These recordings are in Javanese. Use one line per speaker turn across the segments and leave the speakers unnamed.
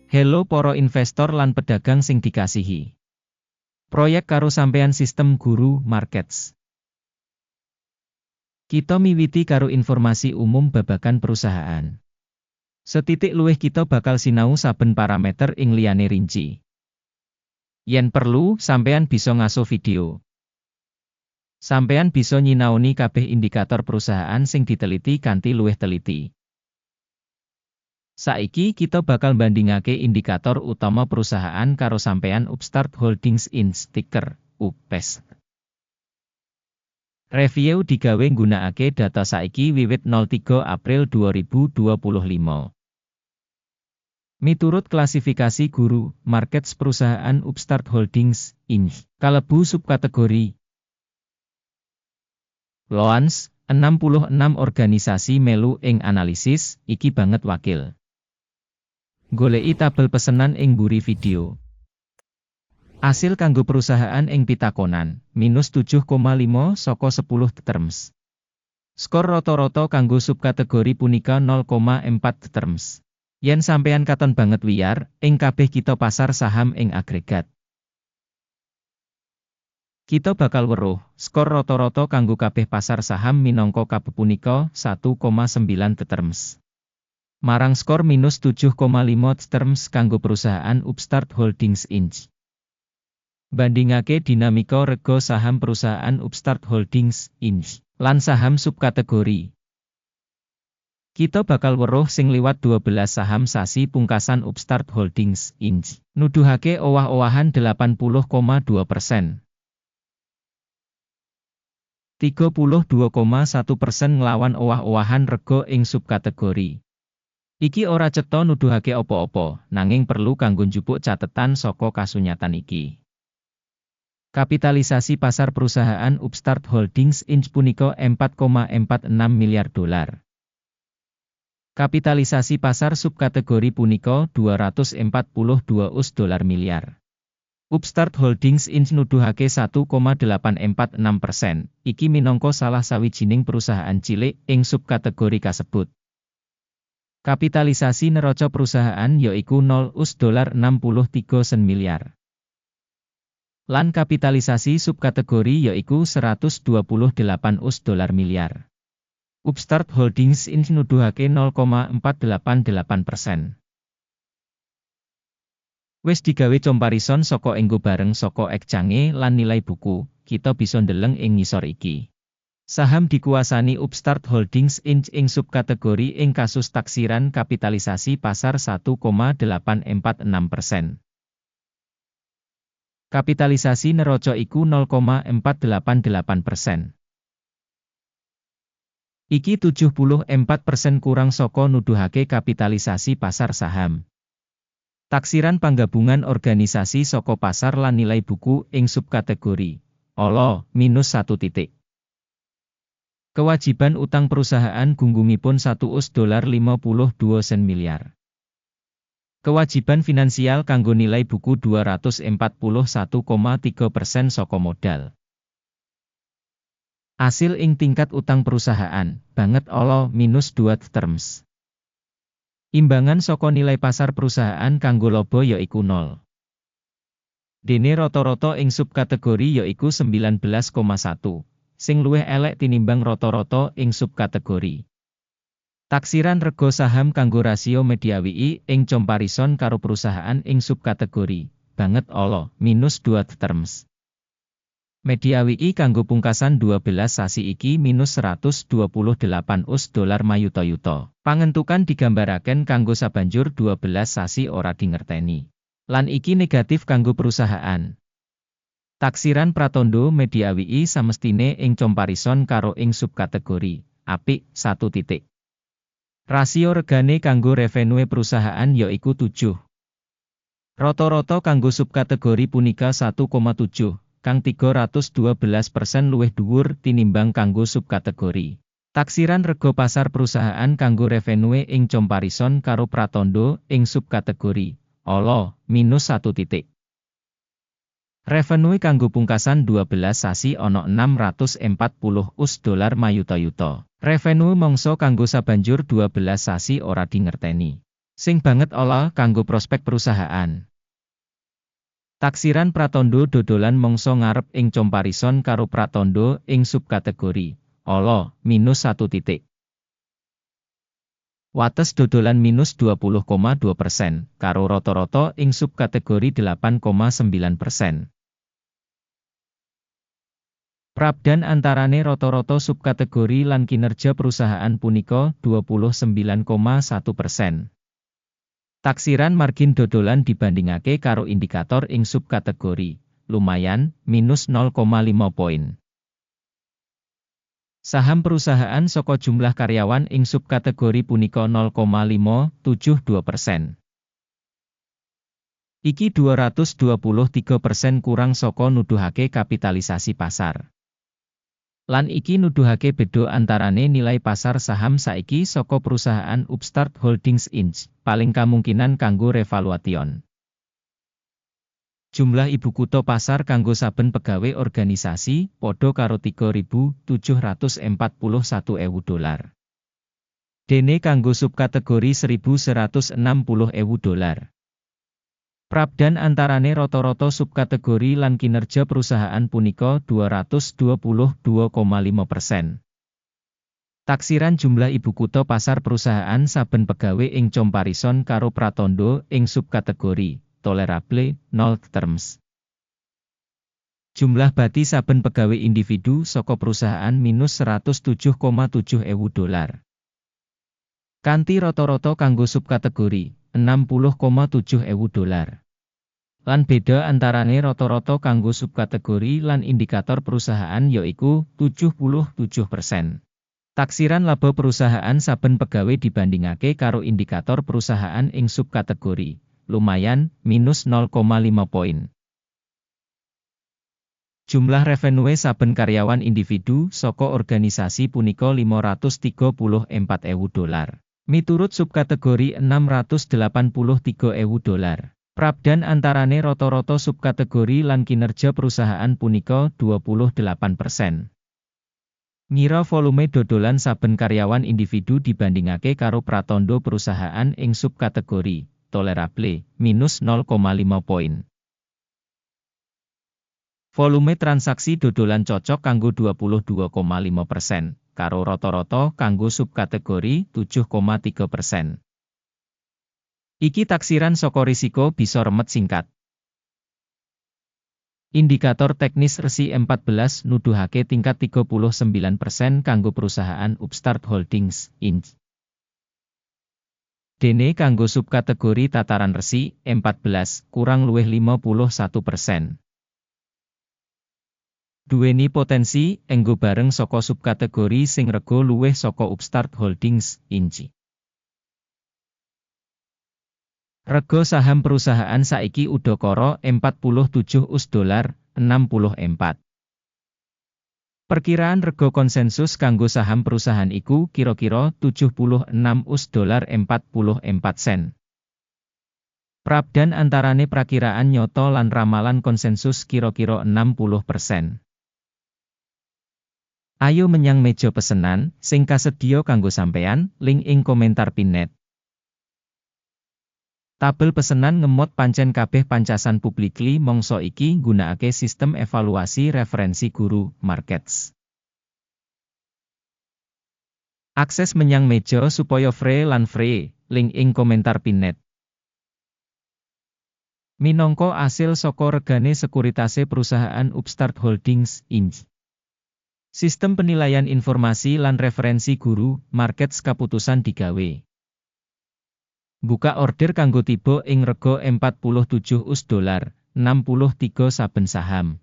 Hello para investor lan pedagang sing dikasihi. Proyek karo sampean sistem Guru Markets. Kita miwiti karo informasi umum babagan perusahaan. Setitik luwih kita bakal sinau saben parameter ing liyane rinci. Yen perlu, sampean bisa ngaso video. Sampean bisa nyinaoni kabeh indikator perusahaan sing diteliti kanthi luwih teliti. Saiki kita bakal bandingake indikator utama perusahaan karo sampean Upstart Holdings Inc. ticker UPS. Review digawe nggunakake data saiki wiwit 03 April 2025. Miturut klasifikasi Guru Markets perusahaan Upstart Holdings Inc. kalebu subkategori Loans, 66 organisasi melu ing analisis, iki banget wakil. Goleki tabel pesenan ing mburi video. Asil kanggo perusahaan ing pitakonan, minus 7,5 saka 10 terms. Skor rata-rata kanggo subkategori punika 0,4 terms. Yen sampean katon banget wiyar, ing kabeh kita pasar saham ing agregat. Kita bakal weruh, skor rata-rata kanggo kabeh pasar saham minangka kabeh punika 1,9 terms. Marang skor minus 7,5 terms kanggo perusahaan Upstart Holdings Inc. Bandingake dinamika rega saham perusahaan Upstart Holdings Inc. lan saham subkategori. Kita bakal weruh sing liwat 12 saham sasi pungkasan Upstart Holdings Inc. nuduhake owah-owahan 80,2%. 32,1% nglawan owah-owahan rega ing subkategori. Iki ora cetha nuduhake apa-apa, nanging perlu kanggo njupuk catetan saka kasunyatan iki. Kapitalisasi pasar perusahaan Upstart Holdings Inc. punika 4,46 miliar dolar. Kapitalisasi pasar subkategori punika 242 US dolar miliar. Upstart Holdings Inc. nuduhake 1,846%, iki minangka salah sawijining perusahaan cilik ing subkategori kasebut. Kapitalisasi neraca perusahaan yaiku 0 US dolar 63 sen miliar. Lan kapitalisasi subkategori yaiku 128 US dolar miliar. Upstart Holdings Inc. nuduhake 0,488%. Wis digawe comparison saka enggo bareng saka exchange lan nilai buku, kita bisa ndeleng ing ngisor iki. Saham dikuasani Upstart Holdings Inc. ing subkategori ing kasus taksiran kapitalisasi pasar 1,846%. Kapitalisasi neraca iku 0,488%. Iki 74% kurang saka nuduhake kapitalisasi pasar saham. Taksiran panggabungan organisasi saka pasar lan nilai buku ing subkategori ala minus 1 titik. Kewajiban utang perusahaan gunggungipun 1 US dolar 52 sen miliar. Kewajiban finansial kanggo nilai buku 241,3% saka modal. Asil ing tingkat utang perusahaan, banget ala minus 2 terms. Imbangan saka nilai pasar perusahaan kanggo laba yaiku 0. Dene rata-rata ing subkategori yaiku 19,1. Sing luwih elek tinimbang rata-rata ing subkategori. Taksiran rega saham kanggo rasio media WI ing comparison karo perusahaan ing subkategori, banget ala minus 2 terms. Media WI kanggo pungkasan 12 sasi iki minus 128 US dolar mayuta-yuta. Pangentukan digambaraken kanggo sabanjur 12 sasi ora dingerteni. Lan iki negatif kanggo perusahaan. Taksiran pratandha media WI samestine ing comparison karo ing subkategori apik 1 titik. Rasio regane kanggo revenue perusahaan yaiku 7. Rata-rata kanggo subkategori punika 1,7, kang 312% luwih dhuwur tinimbang kanggo subkategori. Taksiran rega pasar perusahaan kanggo revenue ing comparison karo pratandha ing subkategori ala minus 1 titik. Revenue kanggo pungkasan 12 sasi ana 640 US dolar mayuta-yuta. Revenue mangsa kanggo sabanjur 12 sasi ora dingerteni. Sing banget ala kanggo prospek perusahaan. Taksiran pratandha dodolan mangsa ngarep ing comparison karo pratandha ing subkategori ala -1 titik. Wates dodolan -20,2%, karo rata-rata ing subkategori 8,9%. Prabdan antarane rata-rata subkategori lan kinerja perusahaan punika 29,1%. Taksiran margin dodolan dibandingake karo indikator ing subkategori, lumayan, -0,5 poin. Saham perusahaan saka jumlah karyawan ing subkategori punika 0,572%. Iki 223% kurang saka nuduhake kapitalisasi pasar. Lan iki nuduhake beda antarane nilai pasar saham saiki saka perusahaan Upstart Holdings Inc. paling kamungkinan kanggo revaluation. Jumlah ibu kutha pasar kanggo saben pegawai organisasi padha karo $3.741.000. Dene kanggo subkategori $1.160.000. Prabdan antarane rata-rata subkategori lan kinerja perusahaan punika 222,5%. Taksiran jumlah ibu kutha pasar perusahaan saben pegawai ing comparison karo pratandha ing subkategori tolerable 0 terms. Jumlah bati saben pegawai individu saka perusahaan -$107,700. Kanthi rata-rata kanggo subkategori $60,700. Lan beda antarane rata-rata kanggo subkategori lan indikator perusahaan yaiku 77%. Taksiran laba perusahaan saben pegawai dibandingake karo indikator perusahaan ing subkategori, lumayan, -0,5 poin. Jumlah revenue saben karyawan individu saka organisasi punika $534.000. Miturut subkategori $683.000. Prabdan antarane rata-rata subkategori lan kinerja perusahaan punika 28%. Ngira volume dodolan saben karyawan individu dibandingake karo pratandha perusahaan ing subkategori tolerable -0,5 poin. Volume transaksi dodolan cocok kanggo 22,5%. Karo rata-rata kanggo subkategori 7,3%. Iki taksiran saka risiko bisa remet singkat. Indikator teknis resi 14 nuduhake tingkat 39% kanggo perusahaan Upstart Holdings Inc. Dene kanggo subkategori tataran resi 14 kurang luwih 51%. Duweni potensi enggo bareng saka subkategori sing rega luwih saka Upstart Holdings Inc. Rega saham perusahaan saiki udakara $47.64. Perkiraan rega konsensus kanggo saham perusahaan iku kira-kira $76.44. Prabdan antarane prakiraan nyoto lan ramalan konsensus kira-kira 60%. Ayo menyang meja pesenan, sing kasedya kanggo sampean, link ing komentar pinet. Tabel pesenan ngemot pancen kabeh pancasan publikly mangsa iki nggunakake sistem evaluasi referensi guru, markets. Akses menyang meja supaya free, link ing komentar pinet. Minangka asil saka regane sekuritase perusahaan Upstart Holdings Inc. Sistem penilaian informasi lan referensi guru, markets kaputusan digawe. Buka order kanggo tiba ing rega $47.63 saben saham.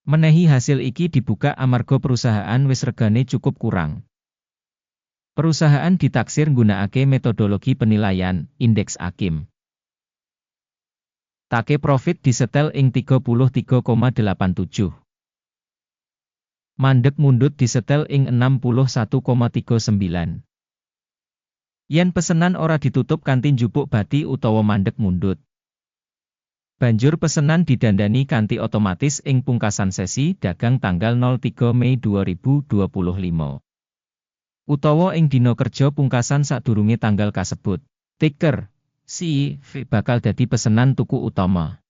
Menehi hasil iki dibuka amarga perusahaan wis regane cukup kurang. Perusahaan ditaksir nggunakake metodologi penilaian, indeks AKIM. Take profit disetel ing 33,87. Mandeg mundut disetel ing 61,39. Yen pesenan ora ditutup kanthi njupuk bati utawa mandeg mundut. Banjur pesenan didandani kanthi otomatis ing pungkasan sesi dagang tanggal 03 Mei 2025. Utawa ing dina kerja pungkasan sadurunge tanggal kasebut. Ticker, CIV bakal dadi pesenan tuku utama.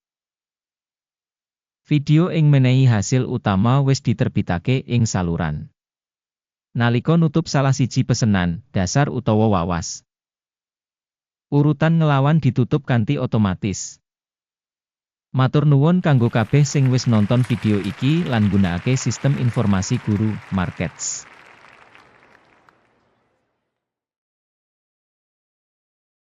Video ing menehi hasil utama wis diterbitake ing saluran. Nalika nutup salah siji pesenan, dasar utawa wawas. Urutan ngelawan ditutup kanthi otomatis. Matur nuwun kanggo kabeh sing wis nonton video iki lan nggunakake sistem informasi guru, Markets.